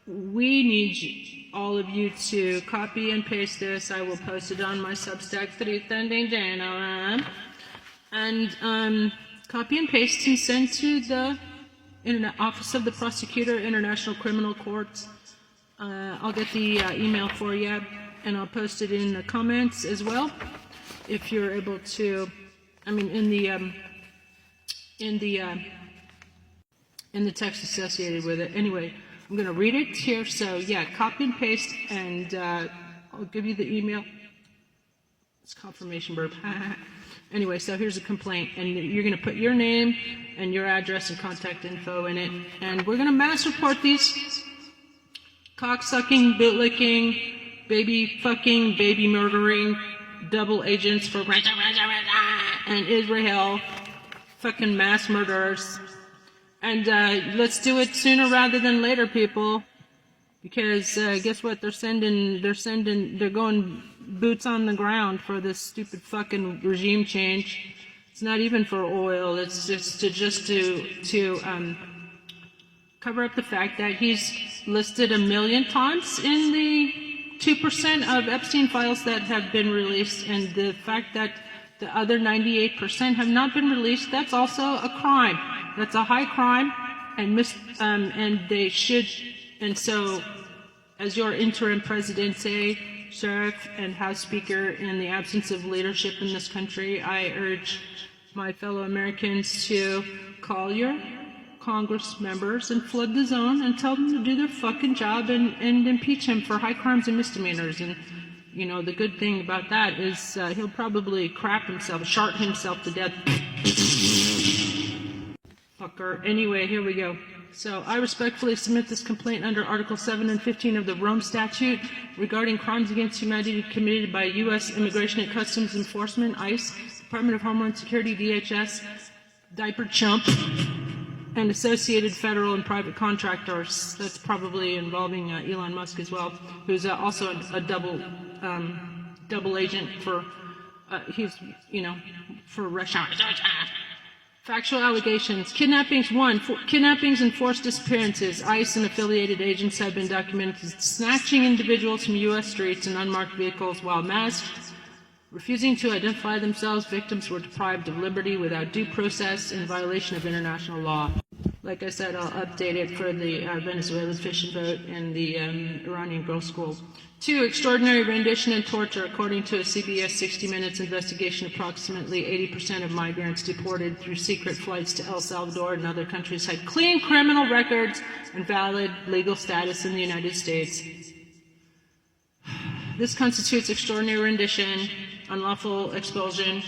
we need all of you to copy and paste this. I will post it on my Substack 3 channel. And copy and paste and send to the Office of the Prosecutor, International Criminal Courts. I'll get the email for you, and I'll post it in the comments as well. If you're able to, I mean, in the text associated with it. Anyway, I'm going to read it here. So yeah, copy and paste, and I'll give you the email. It's confirmation verb. Anyway, so here's a complaint, and you're going to put your name and your address and contact info in it, and we're going to mass report these cocksucking, bootlicking, baby fucking, baby murdering, double agents for and Israel, fucking mass murderers. And let's do it sooner rather than later, people, because guess what? They're going boots on the ground for this stupid fucking regime change. It's not even for oil. It's just to cover up the fact that he's listed 1 million times in the 2% of Epstein files that have been released, and the fact that the other 98% have not been released. That's also a crime. That's a high crime, and they should. And so, as your interim presidente, sheriff, and House Speaker, in the absence of leadership in this country, I urge my fellow Americans to call your Congress members and flood the zone and tell them to do their fucking job and impeach him for high crimes and misdemeanors. And you know, the good thing about that is he'll probably shart himself to death. Fucker. Anyway, here we go. So, I respectfully submit this complaint under Article 7 and 15 of the Rome Statute regarding crimes against humanity committed by U.S. Immigration and Customs Enforcement, ICE, Department of Homeland Security, DHS, diaper chump, and associated federal and private contractors. That's probably involving Elon Musk as well, who's also a double agent for, for Russia. Factual allegations. Kidnappings. 1. Kidnappings and forced disappearances. ICE and affiliated agents have been documented snatching individuals from U.S. streets in unmarked vehicles while masked. Refusing to identify themselves, victims were deprived of liberty without due process in violation of international law. Like I said, I'll update it for the Venezuelan fishing boat and the Iranian girls' school. 2. Extraordinary rendition and torture. According to a CBS 60 Minutes investigation, approximately 80% of migrants deported through secret flights to El Salvador and other countries had clean criminal records and valid legal status in the United States. This constitutes extraordinary rendition, unlawful expulsion,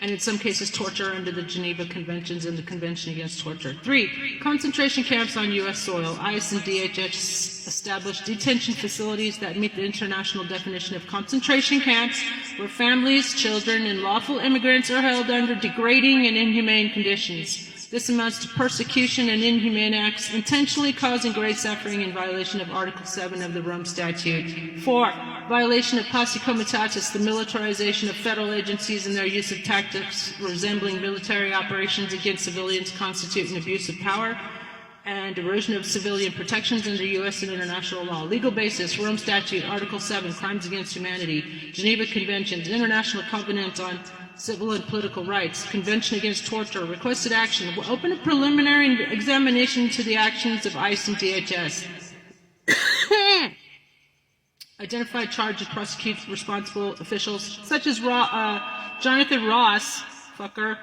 and in some cases torture under the Geneva Conventions and the Convention Against Torture. 3. Concentration camps on U.S. soil. ICE and DHS established detention facilities that meet the international definition of concentration camps, where families, children, and lawful immigrants are held under degrading and inhumane conditions. This amounts to persecution and inhumane acts intentionally causing great suffering in violation of Article 7 of the Rome Statute. 4. Violation of Pacta Comitatus, the militarization of federal agencies and their use of tactics resembling military operations against civilians constitute an abuse of power and erosion of civilian protections under U.S. and international law. Legal basis, Rome Statute, Article 7, Crimes Against Humanity, Geneva Conventions, International Covenant on Civil and Political Rights, Convention Against Torture, requested action. Will open a preliminary examination into the actions of ICE and DHS. Identify, charge, and prosecute responsible officials, such as Jonathan Ross, fucker,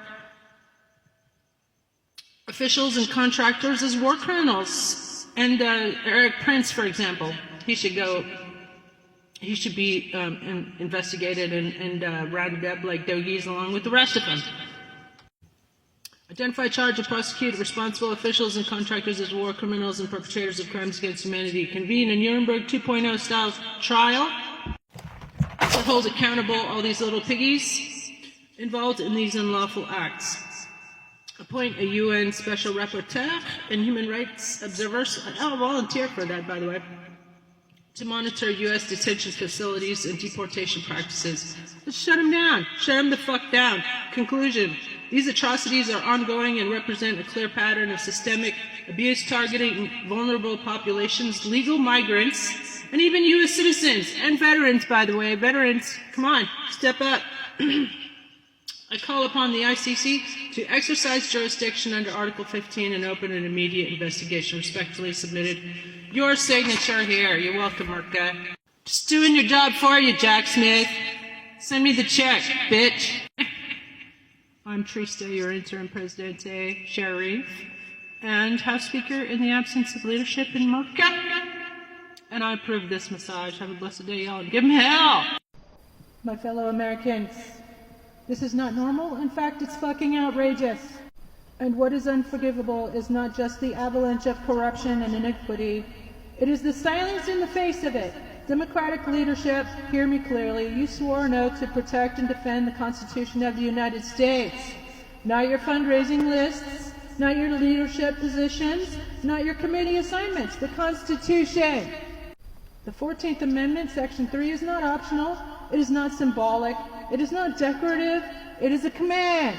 officials and contractors as war criminals. And Eric Prince, for example, he should be investigated and rounded up like doggies along with the rest of them. Identify, charge, and prosecute responsible officials and contractors as war criminals and perpetrators of crimes against humanity. Convene a Nuremberg 2.0 style trial to hold accountable all these little piggies involved in these unlawful acts. Appoint a UN special rapporteur and human rights observers. I'll volunteer for that, by the way, to monitor U.S. detention facilities and deportation practices. Let's shut them down. Shut them the fuck down. Conclusion. These atrocities are ongoing and represent a clear pattern of systemic abuse targeting vulnerable populations, legal migrants, and even U.S. citizens and veterans, by the way. Veterans, come on, step up. I call upon the ICC to exercise jurisdiction under Article 15 and open an immediate investigation. Respectfully submitted. Your signature here. You're welcome, Merca. Just doing your job for you, Jack Smith. Send me the check, bitch. I'm Trista, your interim Presidente Sharif, and House Speaker in the absence of leadership in Merca. And I approve this massage. Have a blessed day, y'all, and give 'em hell! My fellow Americans, this is not normal. In fact, it's fucking outrageous. And what is unforgivable is not just the avalanche of corruption and iniquity. It is the silence in the face of it. Democratic leadership, hear me clearly. You swore an oath to protect and defend the Constitution of the United States. Not your fundraising lists, not your leadership positions, not your committee assignments. The Constitution. The 14th Amendment, Section 3, is not optional. It is not symbolic. It is not decorative. It is a command.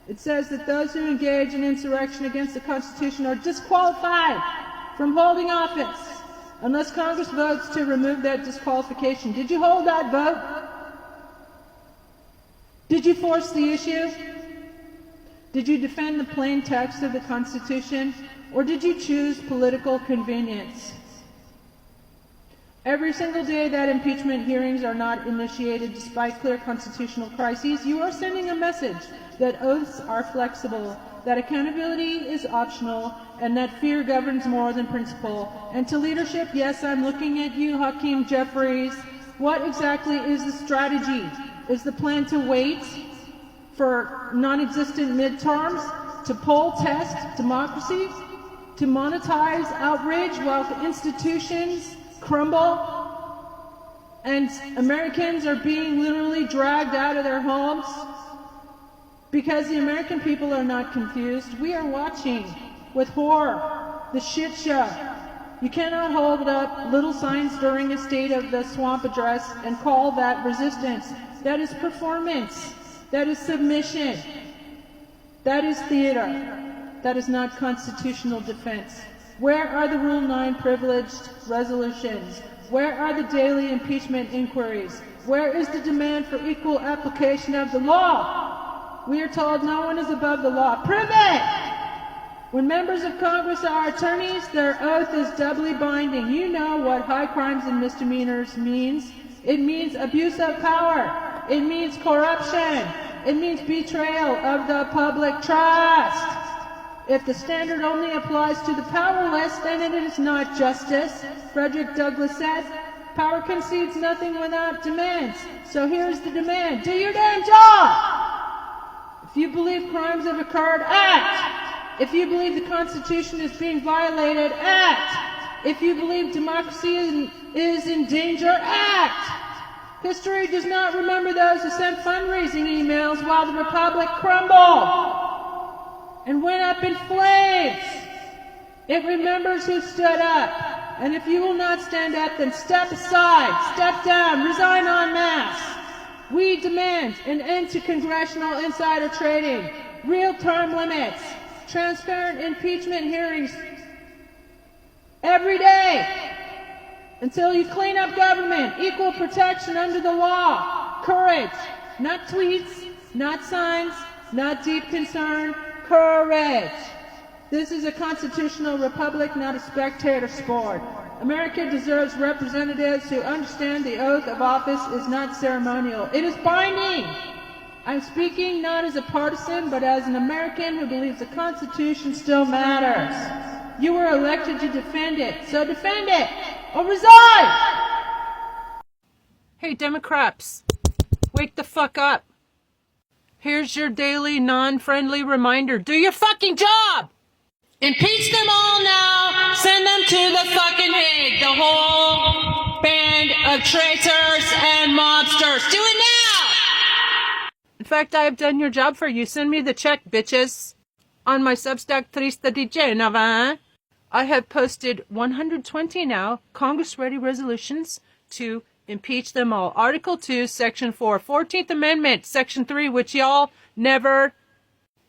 It says that those who engage in insurrection against the Constitution are disqualified from holding office unless Congress votes to remove that disqualification. Did you hold that vote? Did you force the issue? Did you defend the plain text of the Constitution? Or did you choose political convenience? Every single day that impeachment hearings are not initiated despite clear constitutional crises, you are sending a message that oaths are flexible, that accountability is optional, and that fear governs more than principle. And to leadership, yes, I'm looking at you, Hakeem Jeffries. What exactly is the strategy? Is the plan to wait for non-existent midterms, to poll test democracy, to monetize outrage while the institutions crumble and Americans are being literally dragged out of their homes? Because the American people are not confused. We are watching with horror the shit show. You cannot hold up little signs during a State of the Swamp address and call that resistance. That is performance. That is submission. That is theater. That is not constitutional defense. Where are the Rule 9 privileged resolutions? Where are the daily impeachment inquiries? Where is the demand for equal application of the law? We are told no one is above the law. Prove it! When members of Congress are attorneys, their oath is doubly binding. You know what high crimes and misdemeanors means. It means abuse of power. It means corruption. It means betrayal of the public trust. If the standard only applies to the powerless, then it is not justice. Frederick Douglass said, power concedes nothing without demands. So here's the demand. Do your damn job! If you believe crimes have occurred, act! If you believe the Constitution is being violated, act! If you believe democracy is in danger, act! History does not remember those who sent fundraising emails while the Republic crumbled and went up in flames. It remembers who stood up. And if you will not stand up, then step aside, step down, resign en masse. We demand an end to congressional insider trading, real term limits, transparent impeachment hearings every day until you clean up government, equal protection under the law, courage, not tweets, not signs, not deep concern, courage. This is a constitutional republic, not a spectator sport. America deserves representatives who understand the oath of office is not ceremonial. It is binding. I'm speaking not as a partisan, but as an American who believes the Constitution still matters. You were elected to defend it, so defend it, or resign! Hey, Democrats, wake the fuck up. Here's your daily non-friendly reminder. Do your fucking job! Impeach them all now. Send them to the fucking Hague. The whole band of traitors and mobsters. Do it now! In fact, I have done your job for you. Send me the check, bitches. On my Substack Trista di Genova, I have posted 120 now Congress-ready resolutions to impeach them all. Article 2, Section 4, 14th Amendment, Section 3, which y'all never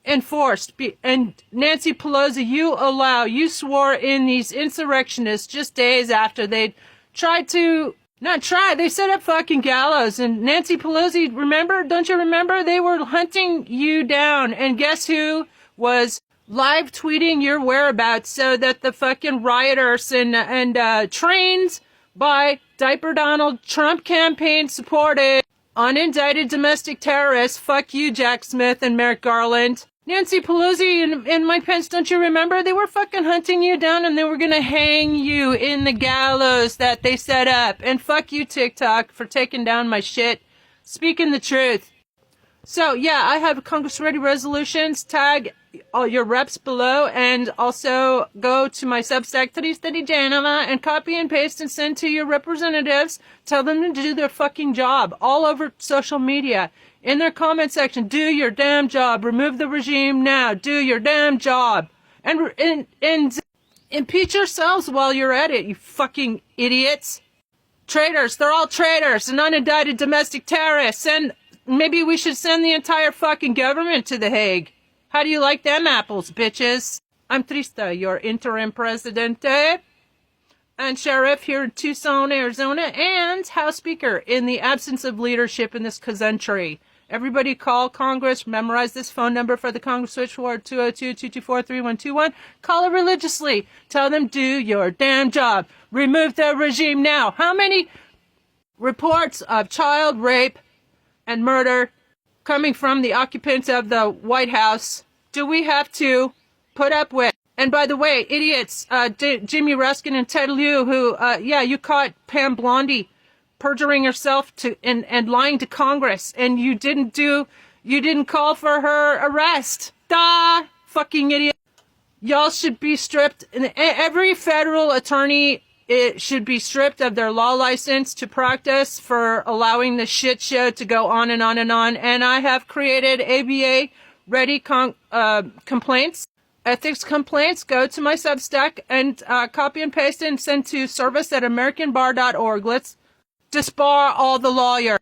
enforced. And Nancy Pelosi, you swore in these insurrectionists just days after they tried to, they set up fucking gallows. And Nancy Pelosi, remember, don't you remember? They were hunting you down. And guess who was live tweeting your whereabouts so that the fucking rioters and trained by Diaper Donald Trump campaign supported unindicted domestic terrorists. Fuck you, Jack Smith and Merrick Garland. Nancy Pelosi and Mike Pence, don't you remember? They were fucking hunting you down and they were gonna hang you in the gallows that they set up. And fuck you, TikTok, for taking down my shit. Speaking the truth. So, yeah, I have Congress Ready resolutions. Tag all your reps below and also go to my Substack, Trista Genova, and copy and paste and send to your representatives. Tell them to do their fucking job all over social media. In their comment section, do your damn job. Remove the regime now. Do your damn job. And impeach yourselves while you're at it, you fucking idiots. Traitors. They're all traitors and unindicted domestic terrorists. And maybe we should send the entire fucking government to The Hague. How do you like them apples, bitches? I'm Trista, your interim presidente and sheriff here in Tucson, Arizona, and House Speaker in the absence of leadership in this country. Everybody call Congress. Memorize this phone number for the Congress switchboard, 202-224-3121. Call it religiously. Tell them, do your damn job. Remove the regime now. How many reports of child rape and murder coming from the occupants of the White House do we have to put up with? And by the way, idiots, Jimmy Ruskin and Ted Lieu, who, you caught Pam Blondie perjuring herself and lying to Congress, and you didn't call for her arrest. Da! Fucking idiot. Y'all should be stripped. Every federal attorney should be stripped of their law license to practice for allowing the shit show to go on and on and on. And I have created ABA-ready complaints. Ethics complaints, go to my Substack and copy and paste and send to service@americanbar.org. Let's disbar all the lawyers.